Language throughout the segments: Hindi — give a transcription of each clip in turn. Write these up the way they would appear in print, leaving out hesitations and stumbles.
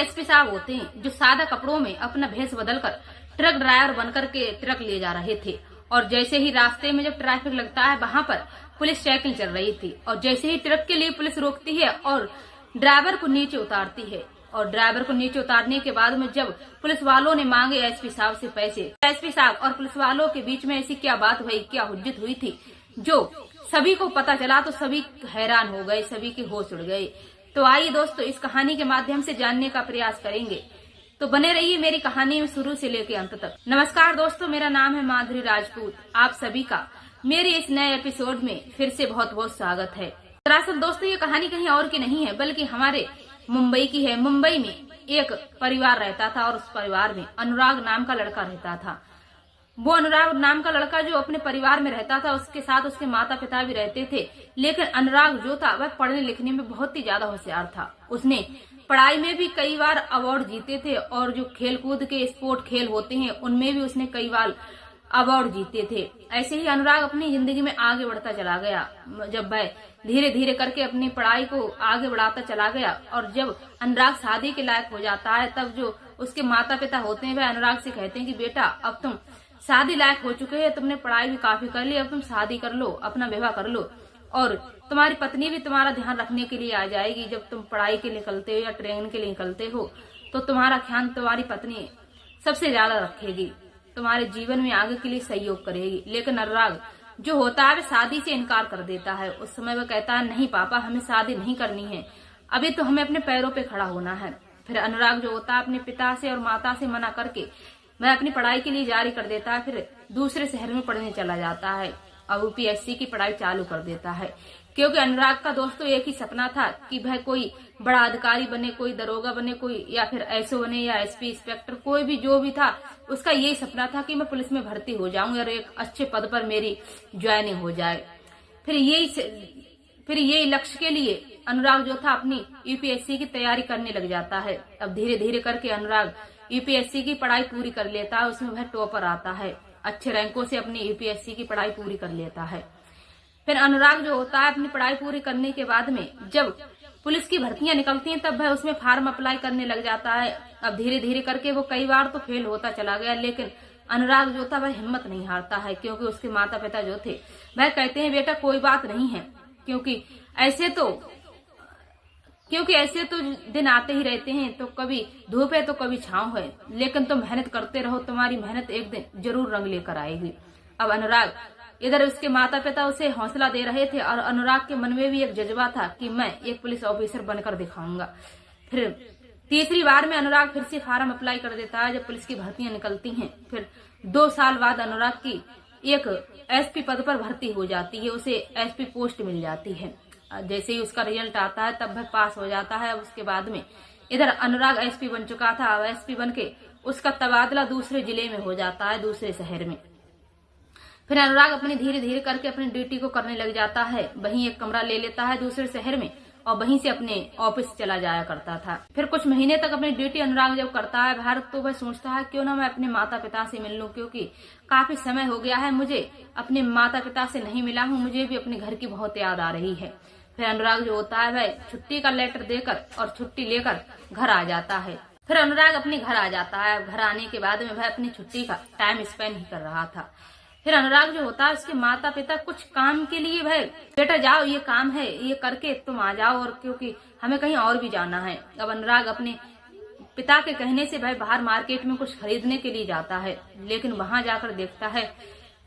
एसपी साहब होते हैं जो सादा कपड़ों में अपना भेष बदलकर ट्रक ड्राइवर बनकर के ट्रक ले जा रहे थे। और जैसे ही रास्ते में जब ट्रैफिक लगता है वहां पर पुलिस चेकिंग चल रही थी और जैसे ही ट्रक के लिए पुलिस रोकती है और ड्राइवर को नीचे उतारती है और ड्राइवर को नीचे उतारने के बाद में जब पुलिस वालों ने मांगे एसपी साहब से पैसे, एसपी साहब और पुलिस वालों के बीच में ऐसी क्या बात हुई, क्या हुज्जत हुई थी जो सभी को पता चला तो सभी हैरान हो गए, सभी के होश उड़ गए। तो आइए दोस्तों इस कहानी के माध्यम से जानने का प्रयास करेंगे, तो बने रहिए मेरी कहानी में शुरू से लेकर अंत तक। नमस्कार दोस्तों, मेरा नाम है माधुरी राजपूत। आप सभी का मेरे इस नए एपिसोड में फिर से बहुत बहुत स्वागत है। दरअसल दोस्तों ये कहानी कहीं और की नहीं है बल्कि हमारे मुंबई की है। मुंबई में एक परिवार रहता था और उस परिवार में अनुराग नाम का लड़का रहता था। वो अनुराग नाम का लड़का जो अपने परिवार में रहता था उसके साथ उसके माता पिता भी रहते थे, लेकिन अनुराग जो था वह पढ़ने लिखने में बहुत ही ज्यादा होशियार था। उसने पढ़ाई में भी कई बार अवार्ड जीते थे और जो खेल कूद के स्पोर्ट खेल होते हैं उनमें भी उसने कई बार अवार्ड जीते थे। ऐसे ही अनुराग अपनी जिंदगी में आगे बढ़ता चला गया। जब वह धीरे धीरे करके अपनी पढ़ाई को आगे बढ़ाता चला गया और जब अनुराग शादी के लायक हो जाता है तब जो उसके माता पिता होते हैं वह अनुराग से कहते हैं कि बेटा अब तुम शादी लायक हो चुके हैं, तुमने पढ़ाई भी काफी कर ली, अब तुम शादी कर लो, अपना विवाह कर लो और तुम्हारी पत्नी भी तुम्हारा ध्यान रखने के लिए आ जाएगी। जब तुम पढ़ाई के लिए निकलते हो या ट्रेनिंग के लिए निकलते हो तो तुम्हारा ध्यान तुम्हारी पत्नी सबसे ज्यादा रखेगी, तुम्हारे जीवन में आगे के लिए सहयोग करेगी। लेकिन अनुराग जो होता है वह शादी से इनकार कर देता है। उस समय वह कहता है नहीं पापा, हमें शादी नहीं करनी है, अभी तो हमें अपने पैरों पे खड़ा होना है। फिर अनुराग जो होता है अपने पिता से और माता से मना करके वह अपनी पढ़ाई के लिए जारी कर देता है। फिर दूसरे शहर में पढ़ने चला जाता है और यूपीएससी की पढ़ाई चालू कर देता है, क्योंकि अनुराग का दोस्तों एक ही सपना था कि वह कोई बड़ा अधिकारी बने, कोई दरोगा बने, कोई या फिर एसओ बने या एसपी इंस्पेक्टर, कोई भी जो भी था उसका यही सपना था कि मैं पुलिस में भर्ती हो जाऊं और एक अच्छे पद पर मेरी ज्वाइनिंग हो जाए। फिर यही लक्ष्य के लिए अनुराग जो था अपनी यूपीएससी की तैयारी करने लग जाता है। अब धीरे धीरे करके अनुराग यूपीएससी की पढ़ाई पूरी कर लेता है, उसमें वह टॉपर आता है, अच्छे रैंकों से अपनी यूपीएससी की पढ़ाई पूरी कर लेता है। फिर अनुराग जो होता है अपनी पढ़ाई पूरी करने के बाद में जब पुलिस की भर्तियां निकलती हैं तब वह उसमें फॉर्म अप्लाई करने लग जाता है। अब धीरे धीरे करके वो कई बार तो फेल होता चला गया, लेकिन अनुराग जो था वह हिम्मत नहीं हारता है, क्योंकि उसके माता पिता जो थे वह कहते हैं बेटा कोई बात नहीं है, क्योंकि ऐसे तो दिन आते ही रहते हैं, तो कभी धूप है तो कभी छांव है, लेकिन तुम मेहनत करते रहो, तुम्हारी मेहनत एक दिन जरूर रंग लेकर आएगी। अब अनुराग इधर उसके माता पिता उसे हौसला दे रहे थे और अनुराग के मन में भी एक जज्बा था कि मैं एक पुलिस ऑफिसर बनकर दिखाऊंगा। फिर तीसरी बार में अनुराग फिर से फॉर्म अप्लाई कर देता है जब पुलिस की भर्तियां निकलती हैं। फिर 2 साल बाद अनुराग की एक एसपी पद पर भर्ती हो जाती है, उसे एसपी पोस्ट मिल जाती है। जैसे ही उसका रिजल्ट आता है तब वह पास हो जाता है। उसके बाद में इधर अनुराग एसपी बन चुका था, एसपी बन के उसका तबादला दूसरे जिले में हो जाता है, दूसरे शहर में। फिर अनुराग अपने धीरे धीरे करके अपनी ड्यूटी को करने लग जाता है, वहीं एक कमरा ले लेता है दूसरे शहर में और वहीं से अपने ऑफिस चला जाया करता था। फिर कुछ महीने तक अपनी ड्यूटी अनुराग जब करता है बाहर तो वह सोचता है क्यों ना मैं अपने माता पिता से मिल लूं, क्योंकि काफी समय हो गया है मुझे अपने माता पिता से नहीं मिला हूं, मुझे भी अपने घर की बहुत याद आ रही है। फिर अनुराग जो होता है वह छुट्टी का लेटर देकर और छुट्टी लेकर घर आ जाता है। फिर अनुराग अपने घर आ जाता है। घर आने के बाद में वह अपनी छुट्टी का टाइम स्पेंड ही कर रहा था। फिर अनुराग जो होता है उसके माता पिता कुछ काम के लिए भाई बेटा जाओ, ये काम है, ये करके तुम आ जाओ, और क्योंकि हमें कहीं और भी जाना है। अब अनुराग अपने पिता के कहने से भाई बाहर मार्केट में कुछ खरीदने के लिए जाता है, लेकिन वहां जाकर देखता है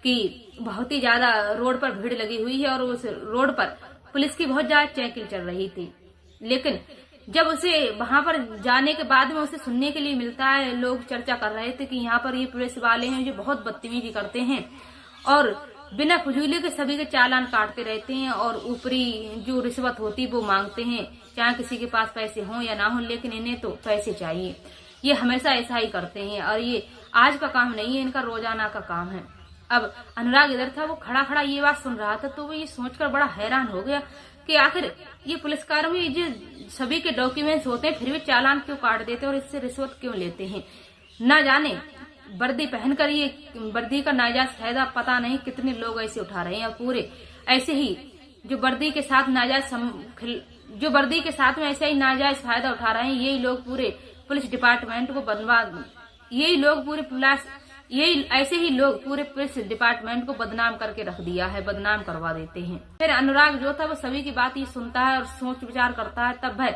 कि बहुत ही ज्यादा रोड पर भीड़ लगी हुई है और उस रोड पर पुलिस की बहुत ज्यादा चेकिंग चल रही थी। लेकिन जब उसे वहां पर जाने के बाद में उसे सुनने के लिए मिलता है, लोग चर्चा कर रहे थे कि यहाँ पर ये पुलिस वाले हैं जो बहुत बदतमीजी करते हैं और बिना फजूली के सभी के चालान काटते रहते हैं और ऊपरी जो रिश्वत होती वो मांगते हैं, चाहे किसी के पास पैसे हों या ना हो, लेकिन इन्हें तो पैसे चाहिए। ये हमेशा ऐसा ही करते हैं और ये आज का काम नहीं है, इनका रोजाना का काम है। अब अनुराग इधर था, वो खड़ा खड़ा ये बात सुन रहा था, तो वो ये सोचकर बड़ा हैरान हो गया कि आखिर ये पुलिसकर्मी जो सभी के डॉक्यूमेंट्स होते हैं फिर भी चालान क्यों काट देते हैं और इससे रिश्वत क्यों लेते हैं। ना जाने वर्दी पहनकर ये वर्दी का नाजायज फायदा पता नहीं कितने लोग ऐसे उठा रहे हैं, और पूरे ऐसे ही जो वर्दी के साथ में ऐसे ही नाजायज फायदा उठा रहे हैं, यही लोग पूरे पुलिस डिपार्टमेंट को ऐसे ही लोग पूरे पुलिस डिपार्टमेंट को बदनाम करके रख दिया है, बदनाम करवा देते हैं। फिर अनुराग जो था वो सभी की बात ही सुनता है और सोच विचार करता है। तब वह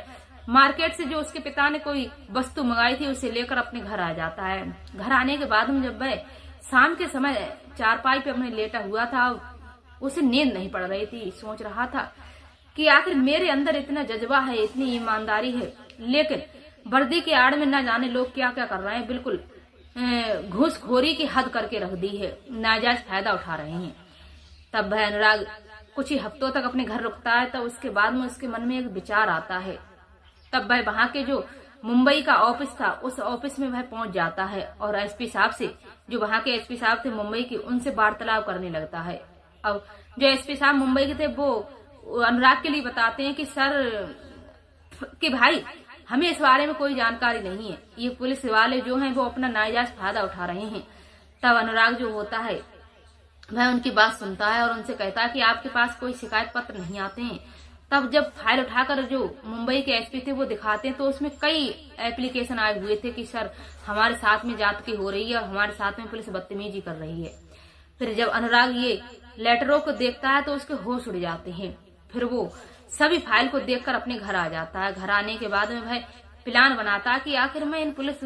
मार्केट से जो उसके पिता ने कोई वस्तु मंगाई थी उसे लेकर अपने घर आ जाता है। घर आने के बाद में जब वह शाम के समय चारपाई पे अपने लेटा हुआ था, उसे नींद नहीं पड़ रही थी। सोच रहा था कि आखिर मेरे अंदर इतना जज्बा है, इतनी ईमानदारी है, लेकिन वर्दी के आड़ में न जाने लोग क्या क्या कर रहे हैं, बिल्कुल घूसखोरी की हद करके रख दी है, नाजायज फायदा उठा रहे हैं। तब वह अनुराग कुछ ही हफ्तों तक अपने घर रुकता है। तब उसके बाद में उसके मन में एक विचार आता है। तब वह वहां के जो मुंबई का ऑफिस था उस ऑफिस में वह पहुंच जाता है और एसपी साहब से, जो वहां के एसपी साहब थे मुंबई के, उनसे वार्तालाप करने लगता है। अब जो एसपी साहब मुंबई के थे वो अनुराग के लिए बताते हैं कि सर कि भाई हमें इस बारे में कोई जानकारी नहीं है, ये पुलिस वाले जो हैं वो अपना नाजायज फायदा उठा रहे हैं। तब अनुराग जो होता है वह उनकी बात सुनता है और उनसे कहता है कि आपके पास कोई शिकायत पत्र नहीं आते हैं। तब जब फाइल उठाकर जो मुंबई के एसपी थे वो दिखाते हैं तो उसमें कई एप्लीकेशन आए हुए थे कि सर हमारे साथ में जाति हो रही है और हमारे साथ में पुलिस बदतमीजी कर रही है। फिर जब अनुराग ये लेटरों को देखता है तो उसके होश उड़ जाते हैं। फिर वो सभी फाइल को देखकर अपने घर आ जाता है। घर आने के बाद में वह प्लान बनाता है कि आखिर मैं इन पुलिस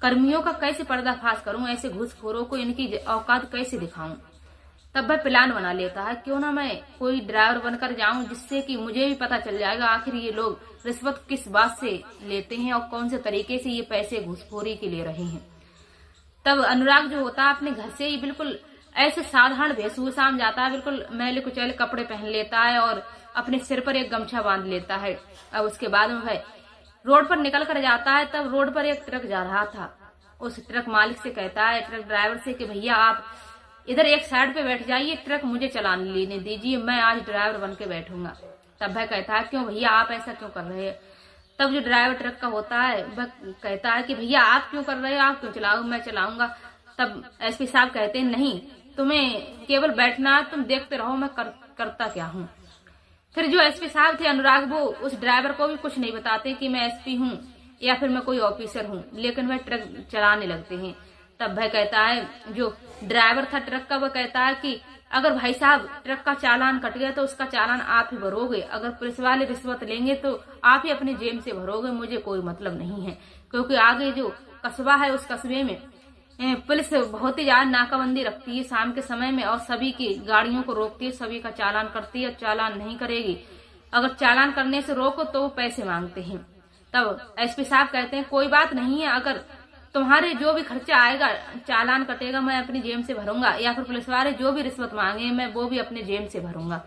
कर्मियों का कैसे पर्दाफाश करूं, ऐसे घूसखोरों को इनकी औकात कैसे दिखाऊं। तब वह प्लान बना लेता है, क्यों ना मैं कोई ड्राइवर बनकर जाऊं जिससे कि मुझे भी पता चल जाएगा आखिर ये लोग रिश्वत किस बात से लेते हैं और कौन से तरीके से ये पैसे घूसखोरी के ले रहे हैं। तब अनुराग जो होता है अपने घर से ही बिल्कुल ऐसे साधारण वेशभूषा में जाता है, बिल्कुल मैले कुचैले कपड़े पहन लेता है और अपने सिर पर एक गमछा बांध लेता है। अब उसके बाद में वह रोड पर निकल कर जाता है। तब रोड पर एक ट्रक जा रहा था। उस ट्रक मालिक से कहता है, ट्रक ड्राइवर से, कि भैया आप इधर एक साइड पे बैठ जाइए, ट्रक मुझे चलाने लेने दीजिए, मैं आज ड्राइवर बन के बैठूंगा। तब वह कहता है, क्यों भैया आप ऐसा क्यों कर रहे हैं। तब जो ड्राइवर ट्रक का होता है वह कहता है कि भैया आप क्यों कर रहे हो, आप क्यों चलाओ, मैं चलाऊंगा। तब एसपी साहब कहते हैं, नहीं तुम्हें केवल बैठना है, तुम देखते रहो मैं करता क्या हूँ। फिर जो एसपी साहब थे अनुराग वो उस ड्राइवर को भी कुछ नहीं बताते कि मैं एसपी हूँ या फिर मैं कोई ऑफिसर हूँ, लेकिन वह ट्रक चलाने लगते हैं। तब वह कहता है, जो ड्राइवर था ट्रक का, वह कहता है कि अगर भाई साहब ट्रक का चालान कट गया तो उसका चालान आप ही भरोगे, अगर पुलिस वाले रिश्वत लेंगे तो आप ही अपने जेब से भरोगे, मुझे कोई मतलब नहीं है। क्योंकि आगे जो कस्बा है उस कस्बे में पुलिस बहुत ही ज्यादा नाकाबंदी रखती है शाम के समय में और सभी की गाड़ियों को रोकती है, सभी का चालान करती है। चालान नहीं करेगी, अगर चालान करने से रोको तो वो पैसे मांगते हैं। तब एसपी साहब कहते हैं, कोई बात नहीं है, अगर तुम्हारे जो भी खर्चा आएगा चालान कटेगा मैं अपनी जेब से भरूंगा, या फिर पुलिस वाले जो भी रिश्वत मांगे मैं वो भी अपने जेब से भरूंगा।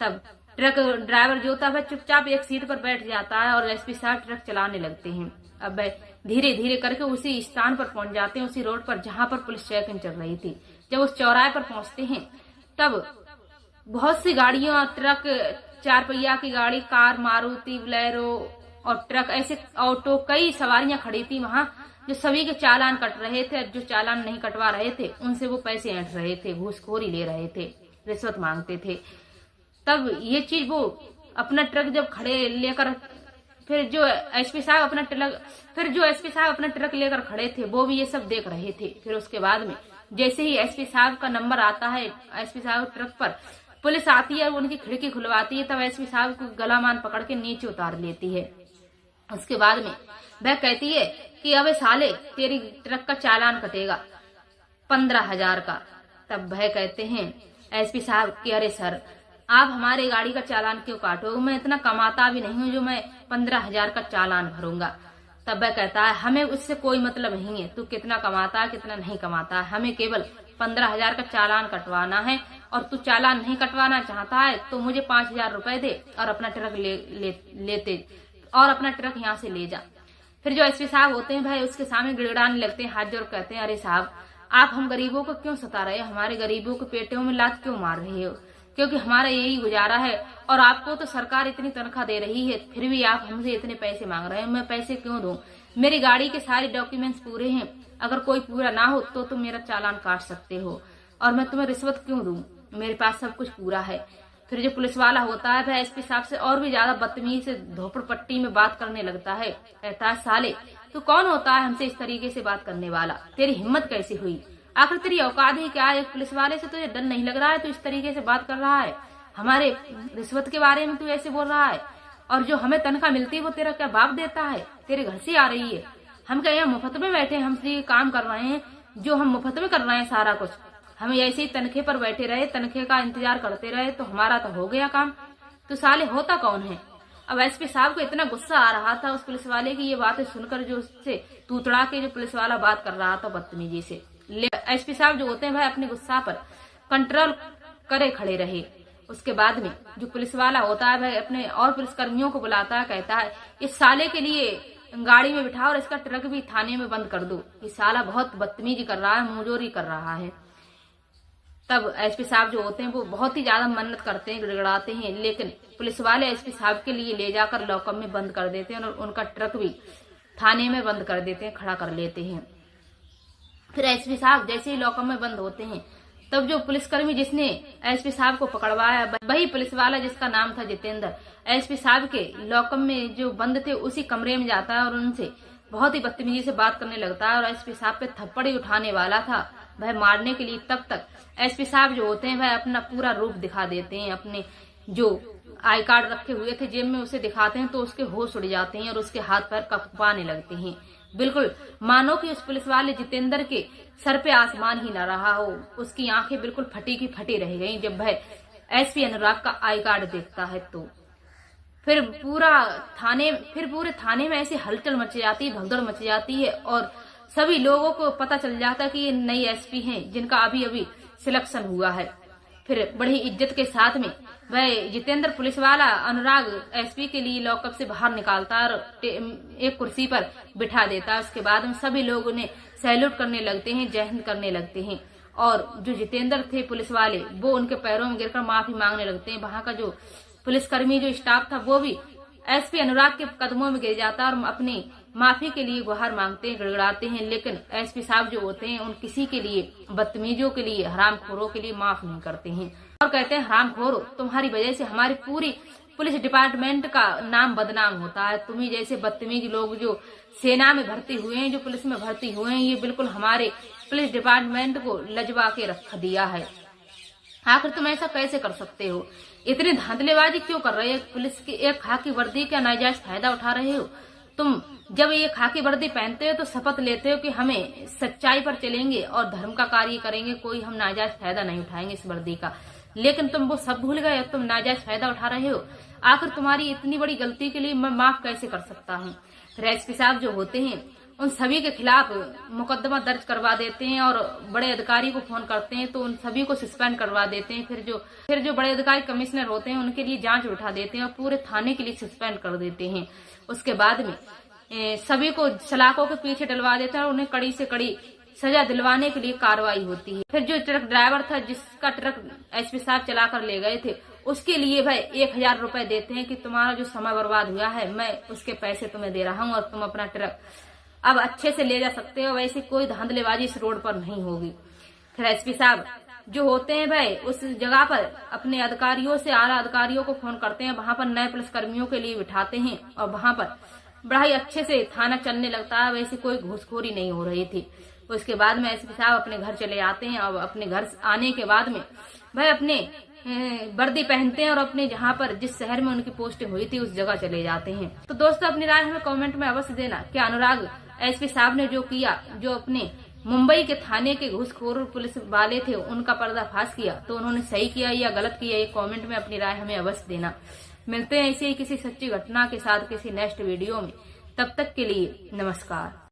तब ट्रक ड्राइवर जो था वह चुपचाप एक सीट पर बैठ जाता है और एसपी साहब ट्रक चलाने लगते हैं। अब धीरे धीरे करके उसी स्थान पर पहुंच जाते हैं, उसी रोड पर जहां पर पुलिस चेकिंग चल रही थी। जब उस चौराहे पर पहुंचते हैं तब बहुत सी गाड़ियां, ट्रक, 4 पहिया की गाड़ी, कार, मारुति, बोलेरो और ट्रक, ऐसे ऑटो, कई सवारियां खड़ी थी वहां, जो सभी के चालान कट रहे थे। जो चालान नहीं कटवा रहे थे उनसे वो पैसे ऐंठ रहे थे, घूसखोरी ले रहे थे, रिश्वत मांगते थे। तब ये चीज वो अपना ट्रक जब खड़े लेकर फिर जो एसपी साहब अपना ट्रक लेकर खड़े थे वो भी ये सब देख रहे थे। फिर उसके बाद में जैसे ही एसपी साहब का नंबर आता है, एसपी साहब ट्रक पर पुलिस आती है और उनकी खिड़की खुलवाती है, तब एसपी साहब को गला मान पकड़ के नीचे उतार लेती है। उसके बाद में वह कहती है कि अबे साले तेरी ट्रक का चालान कटेगा 15,000 का। तब वह कहते हैं एसपी साहब कि अरे सर आप हमारे गाड़ी का चालान क्यों काटोगे, मैं इतना कमाता भी नहीं हूँ जो मैं 15,000 का चालान भरूंगा। तब वह कहता है, हमें उससे कोई मतलब नहीं है तू कितना कमाता है कितना नहीं कमाता है, हमें केवल 15,000 का चालान कटवाना है और तू चालान नहीं कटवाना चाहता है तो मुझे 5,000 रुपए दे और अपना ट्रक लेते और अपना ट्रक यहाँ से ले जा। फिर जो एसपी साहब होते हैं भाई उसके सामने गिड़गिड़ाने लगते हैं, हाथ जोड़ कहते हैं, अरे साहब आप हम गरीबों को क्यों सता रहे हो, हमारे गरीबों के पेटों में लात क्यों मार रहे हो, क्योंकि हमारा यही गुजारा है और आपको तो सरकार इतनी तनख्वाह दे रही है फिर भी आप हमसे इतने पैसे मांग रहे हैं, मैं पैसे क्यों दूं, मेरी गाड़ी के सारे डॉक्यूमेंट्स पूरे हैं, अगर कोई पूरा ना हो तो तुम मेरा चालान काट सकते हो और मैं तुम्हें रिश्वत क्यों दूं, मेरे पास सब कुछ पूरा है। फिर जो पुलिस वाला होता है वह एसपी साहब से और भी ज्यादा बदतमीजी से धोपड़पट्टी में बात करने लगता है। कहता है, साले तू कौन होता है हमसे इस तरीके से बात करने वाला? तेरी हिम्मत कैसे हुई? आखिर तेरी औकात ही क्या है? एक पुलिस वाले से तुझे डर नहीं लग रहा है? तू इस तरीके से बात कर रहा है, हमारे रिश्वत के बारे में तू ऐसे बोल रहा है, और जो हमें तनख्वाह मिलती है वो तेरा क्या बाप देता है? तेरे घर से आ रही है। हम क्या यहाँ मुफ्त में बैठे हैं? हमसे ये काम कर रहे हैं जो हम मुफ्त में कर रहे हैं सारा कुछ। हम ऐसे ही तनखे पर बैठे रहे, तनखे का इंतजार करते रहे तो हमारा तो हो गया काम। तो साले होता कौन है? अब एसपी साहब को इतना गुस्सा आ रहा था उस पुलिस वाले की ये बातें सुनकर, जो उससे तूतड़ा के जो पुलिस वाला बात कर रहा था बदतमीजी से। एसपी साहब जो होते हैं वह अपने गुस्सा पर कंट्रोल करे खड़े रहे। उसके बाद में जो पुलिस वाला होता है वह अपने और पुलिस कर्मियों को बुलाता है। कहता है, इस साले के लिए गाड़ी में बिठा और इसका ट्रक भी थाने में बंद कर दो। ये साला बहुत बदतमीजी कर रहा है, मुंहजोरी कर रहा है। तब एसपी साहब जो होते हैं वो बहुत ही ज्यादा मन्नत करते हैं, गिड़गिड़ाते हैं, लेकिन पुलिस वाले एसपी साहब के लिए ले जाकर लॉकअप में बंद कर देते हैं और उनका ट्रक भी थाने में बंद कर देते हैं, खड़ा कर लेते हैं। फिर एसपी साहब जैसे ही लॉकअप में बंद होते हैं तब जो पुलिसकर्मी जिसने एसपी साहब को पकड़वाया, वही पुलिस वाला जिसका नाम था जितेंद्र, एसपी साहब के लॉकअप में जो बंद थे उसी कमरे में जाता है और उनसे बहुत ही बदतमीजी से बात करने लगता है और एसपी साहब पे थप्पड़ ही उठाने वाला था वह मारने के लिए। तब तक एसपी साहब जो होते हैं वह अपना पूरा रूप दिखा देते हैं। अपने जो आई कार्ड रखे हुए थे जेब में उसे दिखाते हैं तो उसके होश उड़ जाते हैं और उसके हाथ पैर कँपाने लगते हैं, बिल्कुल मानो कि उस पुलिस वाले जितेंद्र के सर पे आसमान ही न रहा हो। उसकी आंखें बिल्कुल फटी की फटी रह गईं जब वह एसपी अनुराग का आई कार्ड देखता है। तो फिर पूरे थाने में ऐसी हलचल मच जाती है, भगदड़ मच जाती है और सभी लोगों को पता चल जाता है कि ये नई एसपी हैं जिनका अभी अभी सिलेक्शन हुआ है। फिर बड़ी इज्जत के साथ में वह जितेंद्र पुलिस वाला अनुराग एसपी के लिए लॉकअप से बाहर निकालता है और एक कुर्सी पर बिठा देता है। उसके बाद में सभी लोग उन्हें सैल्यूट करने लगते हैं, जय हिंद करने लगते हैं और जो जितेंद्र थे पुलिस वाले वो उनके पैरों में गिरकर माफी मांगने लगते हैं। वहां का जो पुलिसकर्मी जो स्टाफ था वो भी एसपी अनुराग के कदमों में गिर जाता है और अपनी माफी के लिए गुहार मांगते हैं, गिड़गिड़ाते हैं, लेकिन एसपी साहब जो होते हैं उन किसी के लिए, बदतमीजों के लिए, हरामखोरों के लिए माफ नहीं करते हैं और कहते हैं, हरामखोरो तुम्हारी वजह से हमारी पूरी पुलिस डिपार्टमेंट का नाम बदनाम होता है। तुम्ही जैसे बदतमीज लोग जो सेना में भर्ती हुए हैं, जो पुलिस में भर्ती हुए हैं, ये बिल्कुल हमारे पुलिस डिपार्टमेंट को लजवा के रख दिया है। आखिर तुम ऐसा कैसे कर सकते हो? इतनी धांधलेबाजी क्यों कर रहे हो? पुलिस की एक खाकी वर्दी का नाजायज फायदा उठा रहे हो। तुम जब ये खाकी वर्दी पहनते हो तो शपथ लेते हो कि हमें सच्चाई पर चलेंगे और धर्म का कार्य करेंगे, कोई हम नाजायज फायदा नहीं उठाएंगे इस वर्दी का, लेकिन तुम वो सब भूल गए, तुम नाजायज फायदा उठा रहे हो। आखिर तुम्हारी इतनी बड़ी गलती के लिए मैं माफ कैसे कर सकता हूँ? फिर एसपी साहब जो होते हैं उन सभी के खिलाफ मुकदमा दर्ज करवा देते हैं और बड़े अधिकारी को फोन करते हैं तो उन सभी को सस्पेंड करवा देते हैं। फिर जो बड़े अधिकारी कमिश्नर होते हैं उनके लिए जांच उठा देते हैं और पूरे थाने के लिए सस्पेंड कर देते हैं। उसके बाद में सभी को सलाखों के पीछे डलवा देते हैं और उन्हें कड़ी से कड़ी सजा दिलवाने के लिए कार्रवाई होती है। फिर जो ट्रक ड्राइवर था जिसका ट्रक एसपी साहब चला कर ले गए थे उसके लिए भाई 1000 रुपए देते हैं कि तुम्हारा जो समय बर्बाद हुआ है मैं उसके पैसे तुम्हें दे रहा हूँ और तुम अपना ट्रक अब अच्छे से ले जा सकते हो, वैसे कोई धांधलेबाजी इस रोड पर नहीं होगी। फिर एसपी साहब जो होते हैं भाई उस जगह पर अपने अधिकारियों से, आला अधिकारियों को फोन करते हैं, वहां पर नए पुलिस कर्मियों के लिए बिठाते हैं और वहां पर बड़ा ही अच्छे से थाना चलने लगता है, वैसे कोई घूसखोरी नहीं हो रही थी। उसके बाद में एसपी साहब अपने घर चले आते हैं और अपने घर आने के बाद में वह अपने वर्दी पहनते हैं और अपने जहाँ पर जिस शहर में उनकी पोस्टिंग हुई थी उस जगह चले जाते हैं। तो दोस्तों अपनी राय हमें कमेंट में अवश्य देना कि अनुराग एसपी साहब ने जो किया, जो अपने मुंबई के थाने के घूसखोर पुलिस वाले थे उनका पर्दाफाश किया, तो उन्होंने सही किया या गलत किया, ये कमेंट में अपनी राय हमें अवश्य देना। मिलते हैं ऐसे ही किसी सच्ची घटना के साथ किसी नेक्स्ट वीडियो में, तब तक के लिए नमस्कार।